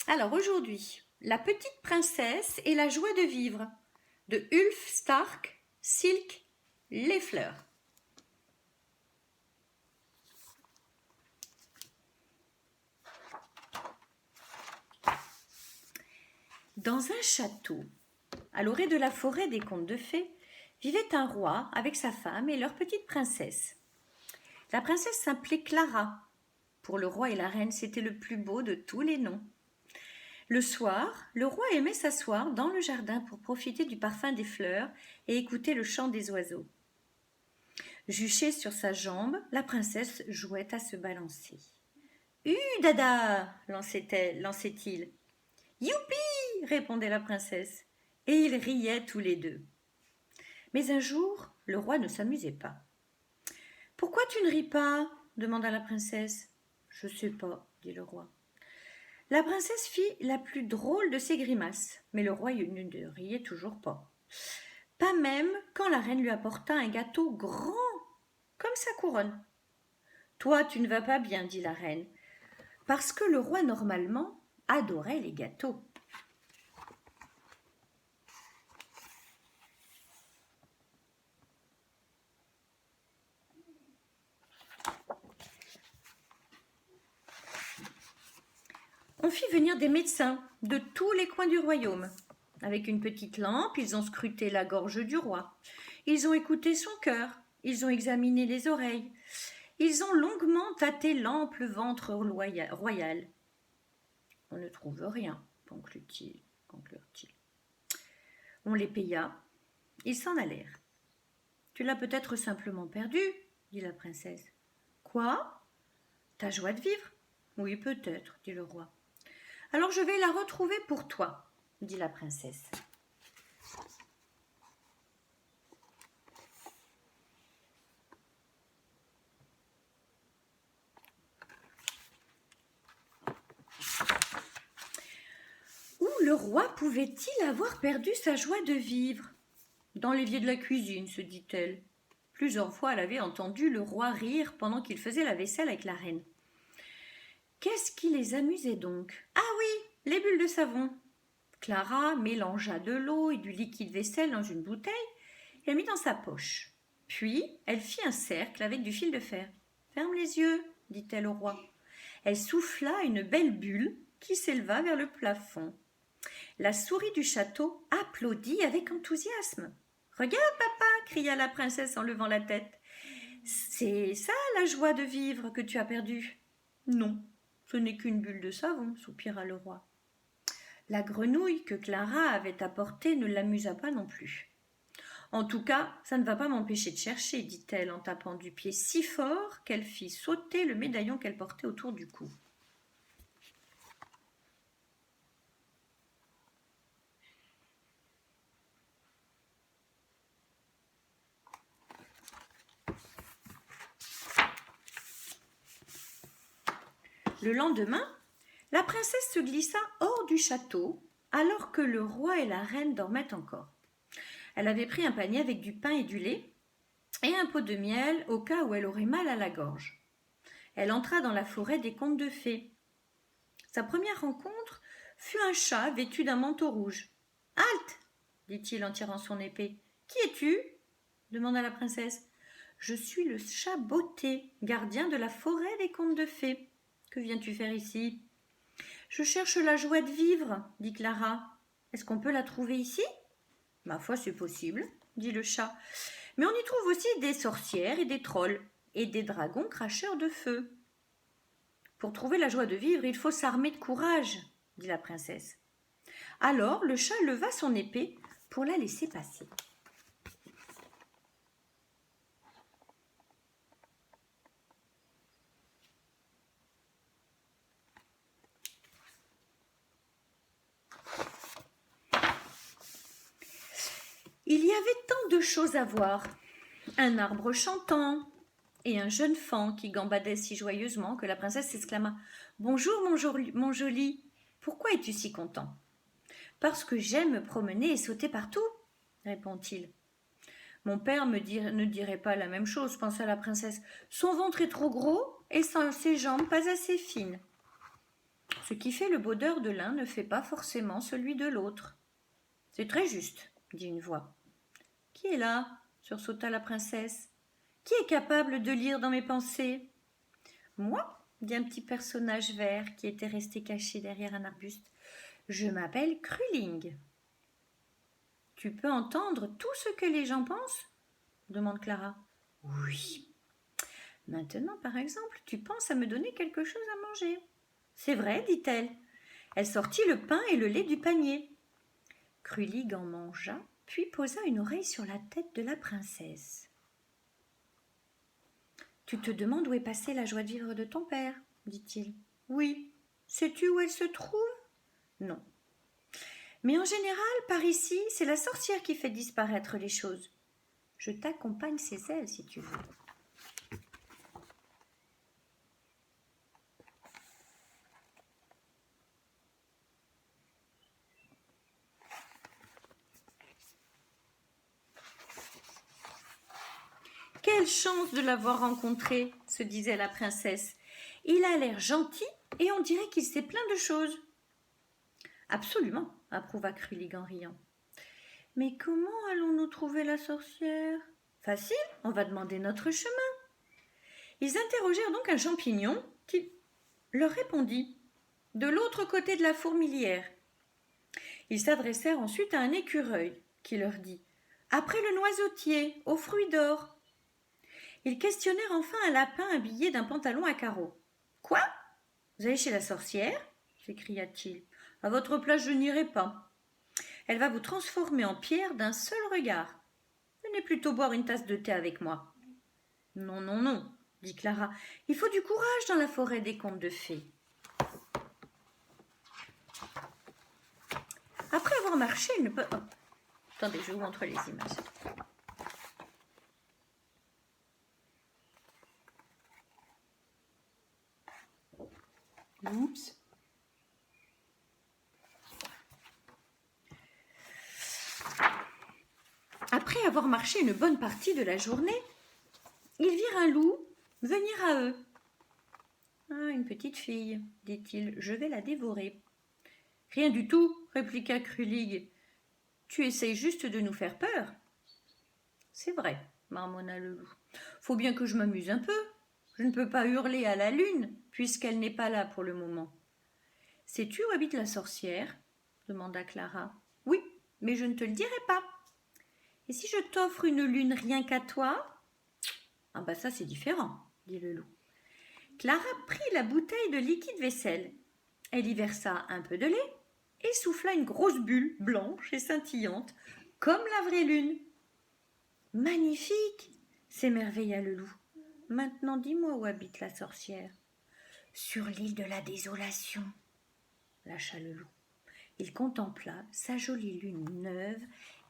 Alors aujourd'hui, La petite princesse et la joie de vivre de Ulf Stark, Silk, Les fleurs. Dans un château, à l'orée de la forêt des contes de fées, vivait un roi avec sa femme et leur petite princesse. La princesse s'appelait Clara. Pour le roi et la reine, c'était le plus beau de tous les noms. Le soir, le roi aimait s'asseoir dans le jardin pour profiter du parfum des fleurs et écouter le chant des oiseaux. Juchée sur sa jambe, la princesse jouait à se balancer. Dada lançait-il. Youpi répondait la princesse. Et ils riaient tous les deux. Mais un jour, le roi ne s'amusait pas. Pourquoi tu ne ris pas demanda la princesse. Je sais pas, dit le roi. La princesse fit la plus drôle de ses grimaces, mais le roi ne riait toujours pas. Pas même quand la reine lui apporta un gâteau grand, comme sa couronne. Toi, tu ne vas pas bien, dit la reine, parce que le roi, normalement, adorait les gâteaux. On fit venir des médecins de tous les coins du royaume. Avec une petite lampe, ils ont scruté la gorge du roi. Ils ont écouté son cœur. Ils ont examiné les oreilles. Ils ont longuement tâté l'ample ventre royal. On ne trouve rien, conclut-il. On les paya. Ils s'en allèrent. Tu l'as peut-être simplement perdu, dit la princesse. Quoi? Ta joie de vivre? Oui, peut-être, dit le roi. Alors je vais la retrouver pour toi, dit la princesse. Où le roi pouvait-il avoir perdu sa joie de vivre? Dans l'évier de la cuisine, se dit-elle. Plusieurs fois, elle avait entendu le roi rire pendant qu'il faisait la vaisselle avec la reine. Qu'est-ce qui les amusait donc? Ah oui, les bulles de savon. Clara mélangea de l'eau et du liquide vaisselle dans une bouteille et la mit dans sa poche. Puis, elle fit un cercle avec du fil de fer. Ferme les yeux, dit-elle au roi. Elle souffla une belle bulle qui s'éleva vers le plafond. La souris du château applaudit avec enthousiasme. Regarde, papa, cria la princesse en levant la tête. C'est ça la joie de vivre que tu as perdue. Non, ce n'est qu'une bulle de savon, soupira le roi. La grenouille que Clara avait apportée ne l'amusa pas non plus. En tout cas, ça ne va pas m'empêcher de chercher, dit-elle en tapant du pied si fort qu'elle fit sauter le médaillon qu'elle portait autour du cou. Le lendemain, la princesse se glissa hors du château alors que le roi et la reine dormaient encore. Elle avait pris un panier avec du pain et du lait et un pot de miel au cas où elle aurait mal à la gorge. Elle entra dans la forêt des contes de fées. Sa première rencontre fut un chat vêtu d'un manteau rouge. « Halte !» dit-il en tirant son épée. « Qui es-tu » demanda la princesse. « Je suis le chat Beauté, gardien de la forêt des contes de fées. Que viens-tu faire ici ?»« Je cherche la joie de vivre, dit Clara. Est-ce qu'on peut la trouver ici ?»« Ma foi, c'est possible, dit le chat. Mais on y trouve aussi des sorcières et des trolls, et des dragons cracheurs de feu. Pour trouver la joie de vivre, il faut s'armer de courage, dit la princesse. Alors le chat leva son épée pour la laisser passer. Il y avait tant de choses à voir. Un arbre chantant et un jeune faon qui gambadait si joyeusement que la princesse s'exclama « Bonjour mon joli, pourquoi es-tu si content ?»« Parce que j'aime me promener et sauter partout, » répond-il. « Mon père ne dirait pas la même chose, pensa la princesse. Son ventre est trop gros et ses jambes pas assez fines. » Ce qui fait le bonheur de l'un ne fait pas forcément celui de l'autre. C'est très juste, dit une voix. Qui est là? Sursauta la princesse. Qui est capable de lire dans mes pensées? Moi, dit un petit personnage vert qui était resté caché derrière un arbuste. Je m'appelle Kruling. Tu peux entendre tout ce que les gens pensent? Demande Clara. Oui. Maintenant, par exemple, tu penses à me donner quelque chose à manger. C'est vrai, dit-elle. Elle sortit le pain et le lait du panier. Krulig en mangea, puis posa une oreille sur la tête de la princesse. Tu te demandes où est passée la joie de vivre de ton père, dit-il. Oui. Sais-tu où elle se trouve? Non. Mais en général, par ici, c'est la sorcière qui fait disparaître les choses. Je t'accompagne ses ailes si tu veux. Quelle chance de l'avoir rencontré, se disait la princesse. Il a l'air gentil et on dirait qu'il sait plein de choses. Absolument, approuva Krulig en riant. Mais comment allons-nous trouver la sorcière? Facile, on va demander notre chemin. Ils interrogèrent donc un champignon qui leur répondit, de l'autre côté de la fourmilière. Ils s'adressèrent ensuite à un écureuil qui leur dit, après le noisetier, aux fruits d'or. Ils questionnèrent enfin un lapin habillé d'un pantalon à carreaux. Quoi? Vous allez chez la sorcière? S'écria-t-il. À votre place, je n'irai pas. Elle va vous transformer en pierre d'un seul regard. Venez plutôt boire une tasse de thé avec moi. Non, non, non, dit Clara. Il faut du courage dans la forêt des contes de fées. Après avoir marché une bonne... Oh, attendez, je vous montre les images. Oups. Après avoir marché une bonne partie de la journée, ils virent un loup venir à eux. Ah, une petite fille, dit-il, je vais la dévorer. Rien du tout, répliqua Krulig. Tu essayes juste de nous faire peur. C'est vrai, marmonna le loup. Faut bien que je m'amuse un peu. Je ne peux pas hurler à la lune, puisqu'elle n'est pas là pour le moment. Sais-tu où habite la sorcière? Demanda Clara. Oui, mais je ne te le dirai pas. Et si je t'offre une lune rien qu'à toi? Ah bah ça c'est différent, dit le loup. Clara prit la bouteille de liquide vaisselle. Elle y versa un peu de lait et souffla une grosse bulle blanche et scintillante, comme la vraie lune. Magnifique! S'émerveilla le loup. Maintenant dis-moi où habite la sorcière. Sur l'île de la désolation, lâcha le loup. Il contempla sa jolie lune neuve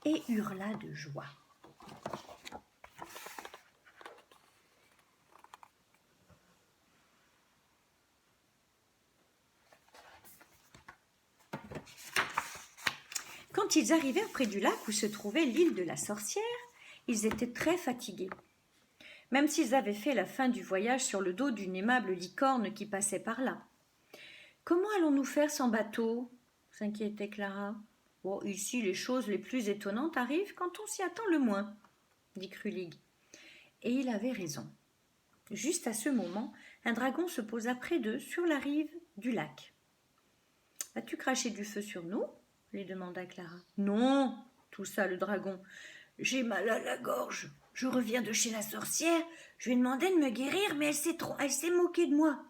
et hurla de joie. Quand ils arrivèrent près du lac où se trouvait l'île de la sorcière, ils étaient très fatigués. Même s'ils avaient fait la fin du voyage sur le dos d'une aimable licorne qui passait par là. Comment allons-nous faire sans bateau? S'inquiétait Clara. Bon, ici, les choses les plus étonnantes arrivent quand on s'y attend le moins, dit Krulig. Et il avait raison. Juste à ce moment, un dragon se posa près d'eux sur la rive du lac. As-tu craché du feu sur nous? Lui demanda Clara. Non, toussa le dragon. J'ai mal à la gorge. Je reviens de chez la sorcière. Je lui ai demandé de me guérir, mais elle s'est moquée de moi.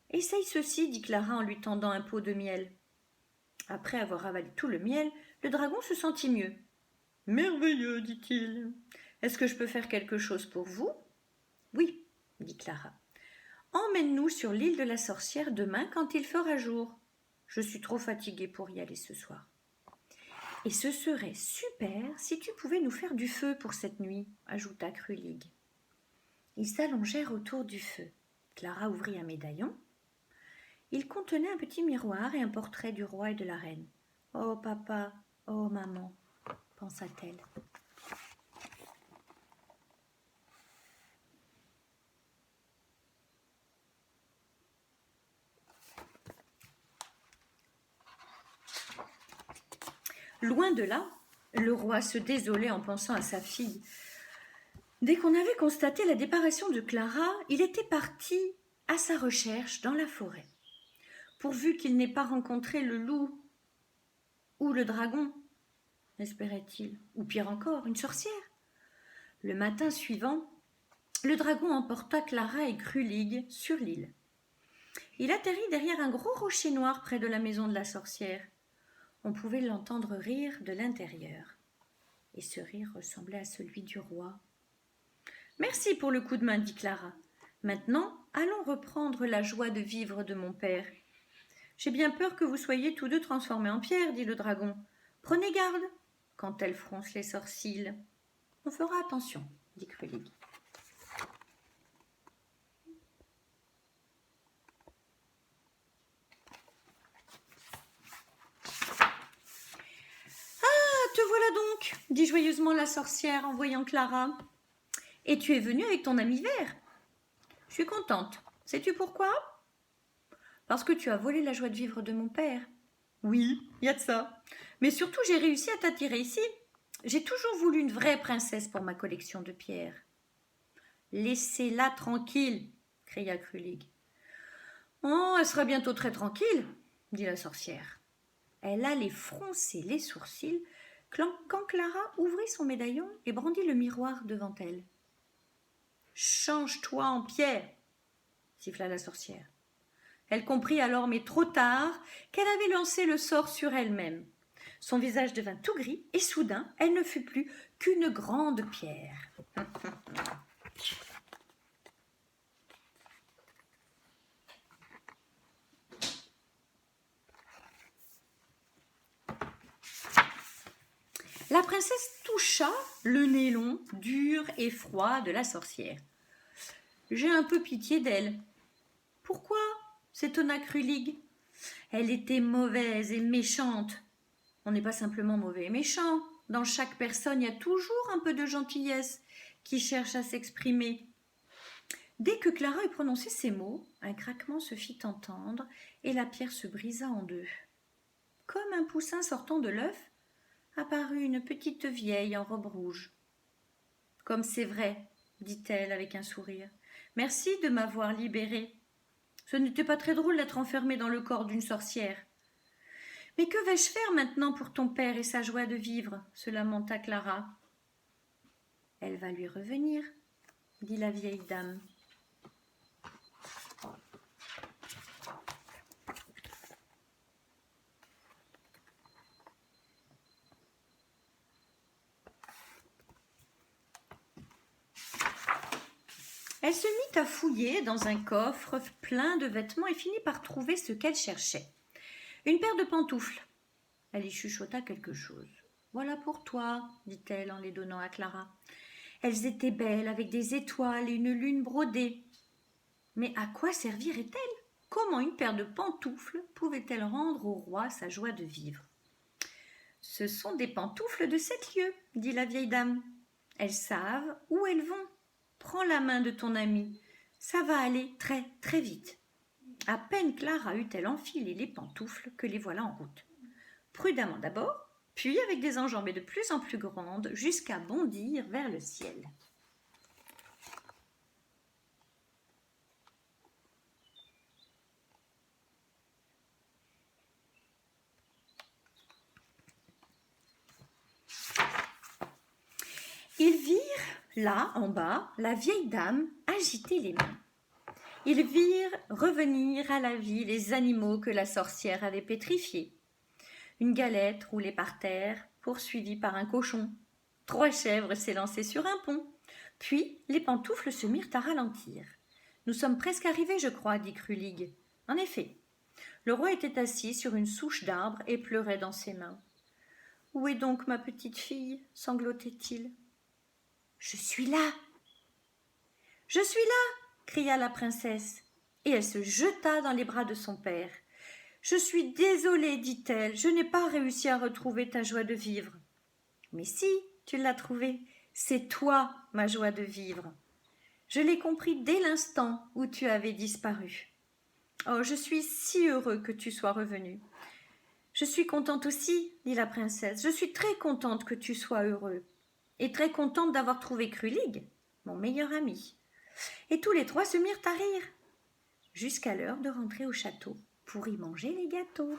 Essaye ceci, dit Clara en lui tendant un pot de miel. Après avoir avalé tout le miel, le dragon se sentit mieux. Merveilleux, dit-il. Est-ce que je peux faire quelque chose pour vous? Oui, dit Clara. Emmène-nous sur l'île de la sorcière demain quand il fera jour. Je suis trop fatiguée pour y aller ce soir. Et ce serait super si tu pouvais nous faire du feu pour cette nuit, ajouta Krulig. Ils s'allongèrent autour du feu. Clara ouvrit un médaillon. Il contenait un petit miroir et un portrait du roi et de la reine. Oh papa, oh maman, pensa-t-elle. Loin de là, le roi se désolait en pensant à sa fille. Dès qu'on avait constaté la disparition de Clara, il était parti à sa recherche dans la forêt. Pourvu qu'il n'ait pas rencontré le loup ou le dragon, espérait-il, ou pire encore, une sorcière. Le matin suivant, le dragon emporta Clara et Krulig sur l'île. Il atterrit derrière un gros rocher noir près de la maison de la sorcière. On pouvait l'entendre rire de l'intérieur. Et ce rire ressemblait à celui du roi. « Merci pour le coup de main, dit Clara. Maintenant, allons reprendre la joie de vivre de mon père. »« J'ai bien peur que vous soyez tous deux transformés en pierre, dit le dragon. Prenez garde quand elle fronce les sourcils. »« On fera attention, dit Krulig. » Te voilà donc, dit joyeusement la sorcière en voyant Clara. Et tu es venue avec ton ami vert. Je suis contente. Sais-tu pourquoi? Parce que tu as volé la joie de vivre de mon père. Oui, il y a de ça. Mais surtout, j'ai réussi à t'attirer ici. J'ai toujours voulu une vraie princesse pour ma collection de pierres. Laissez-la tranquille, cria Krulig. Oh, elle sera bientôt très tranquille, dit la sorcière. Elle allait froncer les sourcils quand Clara ouvrit son médaillon et brandit le miroir devant elle. « Change-toi en pierre !» siffla la sorcière. Elle comprit alors, mais trop tard, qu'elle avait lancé le sort sur elle-même. Son visage devint tout gris et soudain, elle ne fut plus qu'une grande pierre. La princesse toucha le nez long, dur et froid de la sorcière. « J'ai un peu pitié d'elle. »« Pourquoi ?» s'étonna Krulig. « Elle était mauvaise et méchante. » On n'est pas simplement mauvais et méchant. Dans chaque personne, il y a toujours un peu de gentillesse qui cherche à s'exprimer. Dès que Clara eut prononcé ces mots, un craquement se fit entendre et la pierre se brisa en deux. Comme un poussin sortant de l'œuf, apparut une petite vieille en robe rouge. « Comme c'est vrai, dit-elle avec un sourire. Merci de m'avoir libérée. Ce n'était pas très drôle d'être enfermée dans le corps d'une sorcière. Mais que vais-je faire maintenant pour ton père et sa joie de vivre ?» se lamenta Clara. « Elle va lui revenir, dit la vieille dame. Elle se mit à fouiller dans un coffre plein de vêtements et finit par trouver ce qu'elle cherchait. Une paire de pantoufles. Elle y chuchota quelque chose. « Voilà pour toi, dit-elle en les donnant à Clara. Elles étaient belles, avec des étoiles et une lune brodée. Mais à quoi serviraient-elles? Comment une paire de pantoufles pouvait-elle rendre au roi sa joie de vivre? Ce sont des pantoufles de 7 lieues, dit la vieille dame. Elles savent où elles vont. Prends la main de ton amie. Ça va aller très, très vite. » À peine Clara eut-elle enfilé les pantoufles que les voilà en route. Prudemment d'abord, puis avec des enjambées de plus en plus grandes, jusqu'à bondir vers le ciel. Ils virent, là, en bas, la vieille dame agiter les mains. Ils virent revenir à la vie les animaux que la sorcière avait pétrifiés. Une galette roulée par terre, poursuivie par un cochon. 3 chèvres s'élançaient sur un pont. Puis les pantoufles se mirent à ralentir. « Nous sommes presque arrivés, je crois, dit Krulig. En effet, le roi était assis sur une souche d'arbre et pleurait dans ses mains. « Où est donc ma petite fille ?» sanglotait-il. « Je suis là !»« Je suis là !» cria la princesse, et elle se jeta dans les bras de son père. « Je suis désolée, dit-elle, je n'ai pas réussi à retrouver ta joie de vivre. »« Mais si, tu l'as trouvée, c'est toi ma joie de vivre. Je l'ai compris dès l'instant où tu avais disparu. Oh, je suis si heureux que tu sois revenu. Je suis contente aussi, dit la princesse. Je suis très contente que tu sois heureux. Et très contente d'avoir trouvé Krulig, mon meilleur ami. Et tous les trois se mirent à rire, jusqu'à l'heure de rentrer au château pour y manger les gâteaux.